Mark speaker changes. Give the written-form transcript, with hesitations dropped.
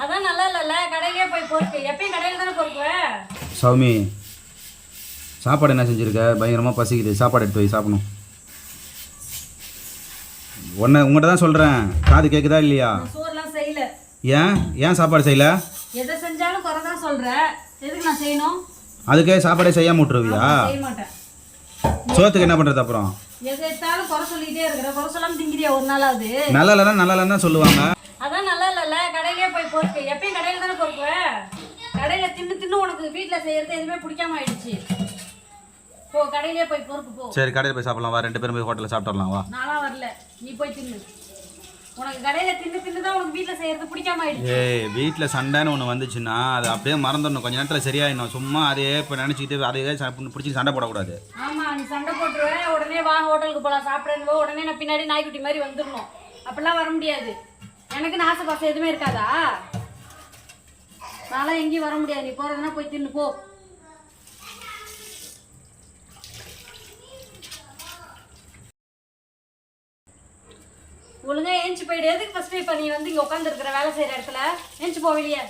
Speaker 1: அதான் நல்லா இல்லைல்ல, கடையிலே போய் பொறுக்கு. எப்பயும் கடையில் தானே பொறுக்குவேன்.
Speaker 2: சௌமி, சாப்பாடு என்ன செஞ்சுருக்க? பயங்கரமாக பசிக்குது, சாப்பாடு எடுத்து போய் சாப்பிடணும். உங்கள்கிட்ட தான் சொல்கிறேன், காது கேட்குதா இல்லையா?
Speaker 1: சோறுலாம் செய்யல.
Speaker 2: ஏன் சாப்பாடு செய்யல?
Speaker 1: எதை செஞ்சாலும் குறை தான் சொல்கிறேன். எதுக்கு நான் செய்யணும்?
Speaker 2: அதுக்கே சாப்பாடே செய்யாம விட்டுருவியா?
Speaker 1: செய்ய மாட்டேன்.
Speaker 2: சோத்துக்கு என்ன பண்ணுறது அப்புறம்?
Speaker 1: எது எடுத்தாலும் குறை சொல்லிகிட்டே இருக்கிற. குறை சொல்லாமல் திங்கிறியா ஒரு நாளாவது?
Speaker 2: நல்லா இல்லைன்னா சொல்லுவாங்க.
Speaker 1: அதான் நல்லா இல்லைல்ல, கடையிலே போய் பொறுக்கு. எப்பயும் கடையில் தானே பொறுக்குவேன். கடையில் தின்னு உனக்கு வீட்டில் செய்கிறது எதுவுமே பிடிக்காம ஆயிடுச்சு. போ, கடையிலே போய் பொறுக்கு போ.
Speaker 2: சரி, கடையில் போய் சாப்பிடலாம் வா. 2 பேரும் போய் ஹோட்டலில் சாப்பிட்டு வரலாம் வா.
Speaker 1: நான்லாம் வரல, நீ போய் தின்னு. உனக்கு கடையில் தின்னு தான் உனக்கு வீட்டில் செய்கிறது பிடிக்காம ஆயிடுச்சு.
Speaker 2: வீட்டில் சண்டைன்னு ஒன்று வந்துச்சுன்னா அது அப்படியே மறந்துடணும். கொஞ்சம் நேரத்தில் சரியாயிடணும். சும்மா அதே இப்போ நினச்சிக்கிட்டு அதே பிடிச்சி சண்டை போடக்கூடாது.
Speaker 1: ஆமாம், நீ சண்டை போட்டுருவேன். உடனே வா ஹோட்டலுக்கு போகலாம் சாப்பிட்றேன்னு. உடனே நான் பின்னாடி நாய்க்குட்டி மாதிரி வந்துடணும். அப்படிலாம் வர முடியாது. எனக்குன்னு ஆசை பாசம் எதுவுமே இருக்காதா? நான்லாம் எங்கேயும் வர முடியாது. நீ போகிறதுனா போய் தின்னு போ. ஒழுங்கா ஏஞ்சி போயிடு. எதுக்கு ஃபர்ஸ்ட் இப்போ நீ வந்து இங்கே உட்காந்துருக்குற வேலை செய்கிற இடத்துல? ஏஞ்சி போ வெளியே.